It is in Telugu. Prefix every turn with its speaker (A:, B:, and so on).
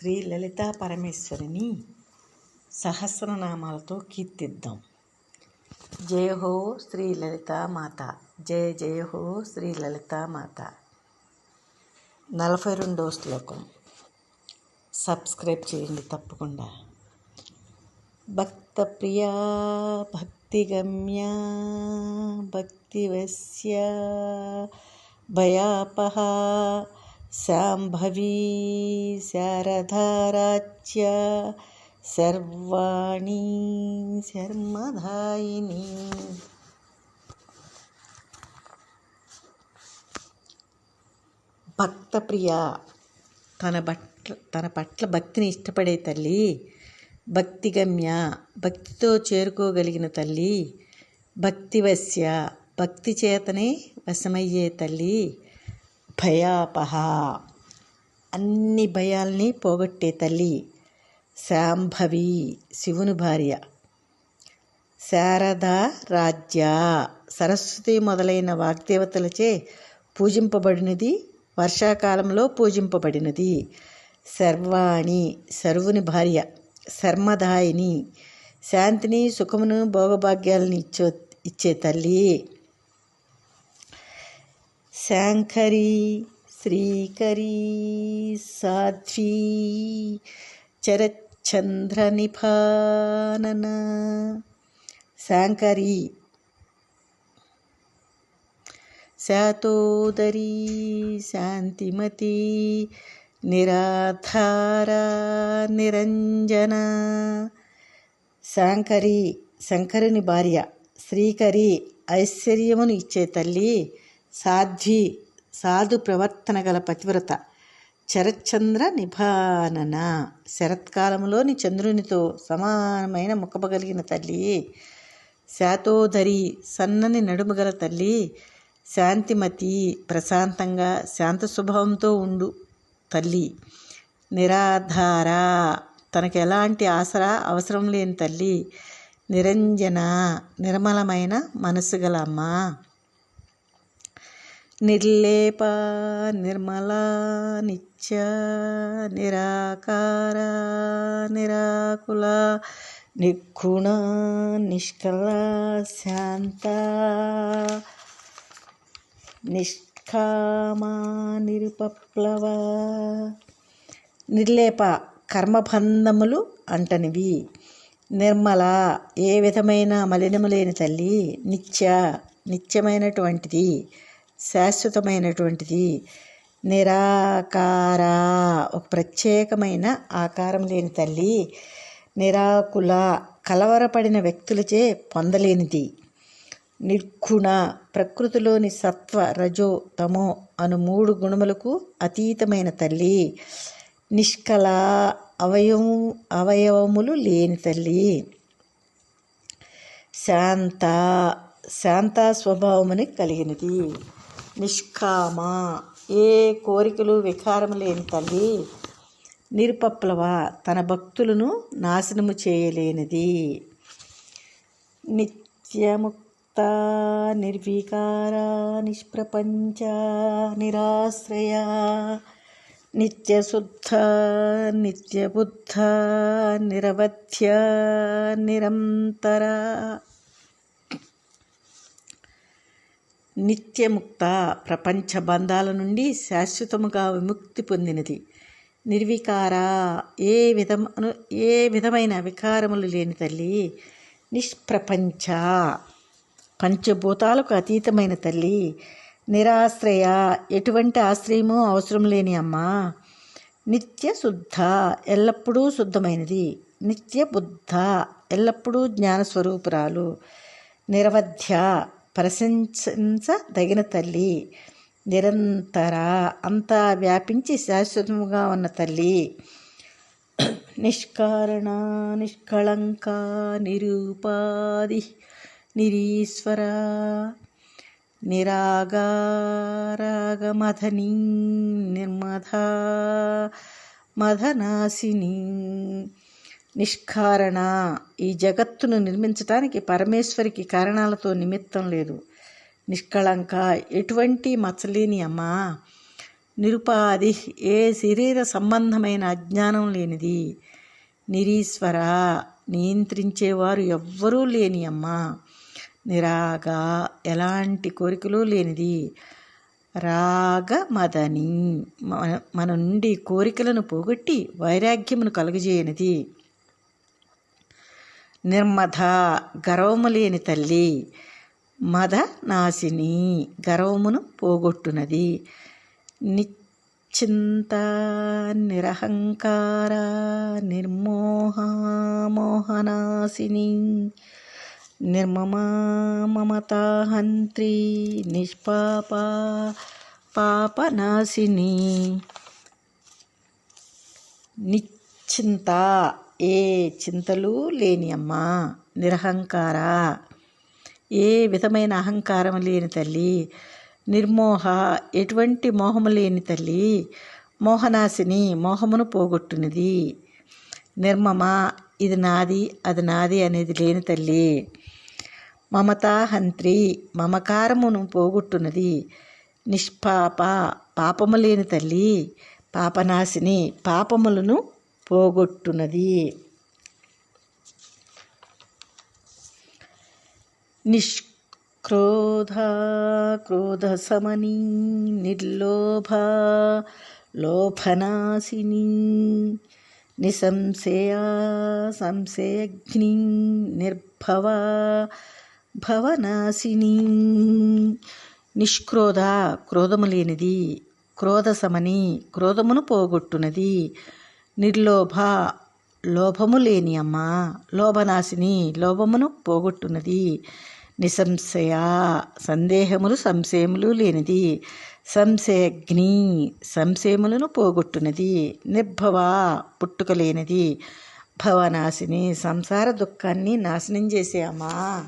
A: శ్రీ లలితా పరమేశ్వరిని సహస్రనామాలతో కీర్తిద్దాం. జయ హో శ్రీ లలితామాత, జయ జయ హో శ్రీ లలితామాత. 42వ శ్లోకం. సబ్స్క్రైబ్ చేయండి తప్పకుండా. భక్త ప్రియా భక్తిగమ్యా భక్తివస్య భయాపహ శాంభవీ శారదారాజ్య సర్వాణి శర్మదాయిని. భక్త ప్రియ, తన పట్ల భక్తిని ఇష్టపడే తల్లి. భక్తిగమ్య, భక్తితో చేరుకోగలిగిన తల్లి. భక్తివశ్య, భక్తి చేతనే వశమయ్యే తల్లి. భయాపహ, అన్ని భయాల్ని పోగొట్టే తల్లి. శాంభవి, శివుని భార్య. శారదా రాజ్య, సరస్వతి మొదలైన వాగ్దేవతలచే పూజింపబడినది, వర్షాకాలంలో పూజింపబడినది. సర్వాణి, సర్వుని భార్య. శర్మదాయిని, శాంతిని సుఖమును భోగభాగ్యాలను ఇచ్చే తల్లి. శాంకరి, శ్రీకరి, సాధ్వి, చరచంద్ర నిపానన. శాంకరి, శాతోదరి, శాంతిమతి, నిరాధార, నిరంజన. శాంకరి, శంకరుని భార్య. శ్రీకరి, ఐశ్వర్యమును ఇచ్చే తల్లి. సాధ్వి, సాధు ప్రవర్తన గల పతివ్రత. చరచంద్ర నిభానన, శరత్కాలంలోని చంద్రునితో సమానమైన ముఖము కలిగిన తల్లి. శాతోదరి, సన్నని నడుము గల తల్లి. శాంతిమతి, ప్రశాంతంగా శాంత స్వభావంతో ఉండు తల్లి. నిరాధార, తనకు ఎలాంటి ఆసరా అవసరం లేని తల్లి. నిరంజన, నిర్మలమైన మనసు గల అమ్మ. నిర్లేప, నిర్మల, నిత్య, నిరాకార, నిరాకుల, నిర్గుణ, నిష్కల, శాంత, నిష్కామ, నిరుపప్లవ. నిర్లేప, కర్మబంధములు అంటనివి. నిర్మల, ఏ విధమైన మలినము లేని తల్లి. నిత్య, నిత్యమైనటువంటిది, శాశ్వతమైనటువంటిది. నిరాకార, ఒక ప్రత్యేకమైన ఆకారం లేని తల్లి. నిరాకుల, కలవరపడిన వ్యక్తులచే పొందలేనిది. నిర్గుణ, ప్రకృతిలోని సత్వ, రజో, తమో అను 3 గుణములకు అతీతమైన తల్లి. నిష్కల, అవయవములు లేని తల్లి. శాంత, శాంత స్వభావముని కలిగినది. నిష్కామ, ఏ కోరికలు వికారము లేని తల్లి. నిరుపప్లవ, తన భక్తులను నాశనము చేయలేనిది. నిత్యముక్త, నిర్వికార, నిష్ప్రపంచ, నిరాశ్రయ, నిత్యశుద్ధ, నిత్యబుద్ధ, నిరవధ్య, నిరంతర. నిత్యముక్త, ప్రపంచ బంధాల నుండి శాశ్వతముగా విముక్తి పొందినది. నిర్వికార, ఏ విధమైన వికారములు లేని తల్లి. నిష్ప్రపంచ, పంచభూతాలకు అతీతమైన తల్లి. నిరాశ్రయ, ఎటువంటి ఆశ్రయము అవసరం లేని అమ్మ. నిత్యశుద్ధ, ఎల్లప్పుడూ శుద్ధమైనది. నిత్యబుద్ధ, ఎల్లప్పుడూ జ్ఞానస్వరూపురాలు. నిరవధ్య, ప్రశంసదగిన తల్లి. నిరంతర, అంతా వ్యాపించి శాశ్వతముగా ఉన్న తల్లి. నిష్కారణ, నిష్కళంక, నిరూపాది, నిరీశ్వర, నిరాగారాగమధని, నిర్మధా మధనాశిని. నిష్కారణ, ఈ జగత్తును నిర్మించటానికి పరమేశ్వరికి కారణాలతో నిమిత్తం లేదు. నిష్కళంక, ఎటువంటి మచ్చలేని అమ్మ. నిరుపాధి ఏ శరీర సంబంధమైన అజ్ఞానం లేనిది. నిరీశ్వర నియంత్రించేవారు ఎవ్వరూ లేని అమ్మ. నిరాగా ఎలాంటి కోరికలు లేనిది. రాగమదని మన నుండి కోరికలను పోగొట్టి వైరాగ్యమును కలుగజేయనిది. నిర్మద గర్వము లేని తల్లి. మద నాశిని గర్వమును పోగొట్టునది. నిశ్చింత నిరహంకార నిర్మోహ మోహనాశిని. నిర్మమా మమతాహంత్రి నిష్పాప పాపనాశిని. నిశ్చింత ఏ చింతలు లేని అమ్మ. నిరహంకార ఏ విధమైన అహంకారం లేని తల్లి. నిర్మోహ ఎటువంటి మోహము లేని తల్లి. మోహనాశిని మోహమును పోగొట్టునిది. నిర్మమ ఇది నాది అది నాది అనేది లేని తల్లి. మమతాహంత్రి మమకారమును పోగొట్టున్నది. నిష్పాప పాపము లేని తల్లి. పాపనాశిని పాపములను పోగొట్టున్నది. నిష్క్రోధ క్రోధశమని నిర్లోభ లోభనాశిని. నిసంశయ సంశయగ్ని నిర్భవ భవనాశిని. నిష్క్రోధ క్రోధము లేనిది. క్రోధశమని క్రోధమును పోగొట్టునది. నిర్లోభ లోభము లేని అమ్మ. లోభనాశిని లోభమును పోగొట్టునది. నిసంశయ సందేహములు సంశయములు లేనిది. సంశయగ్ని సంశయములను పోగొట్టునది. నిర్భవ పుట్టుక లేనిది. భవనాశిని సంసార దుఃఖాన్ని నాశనం చేసే అమ్మా.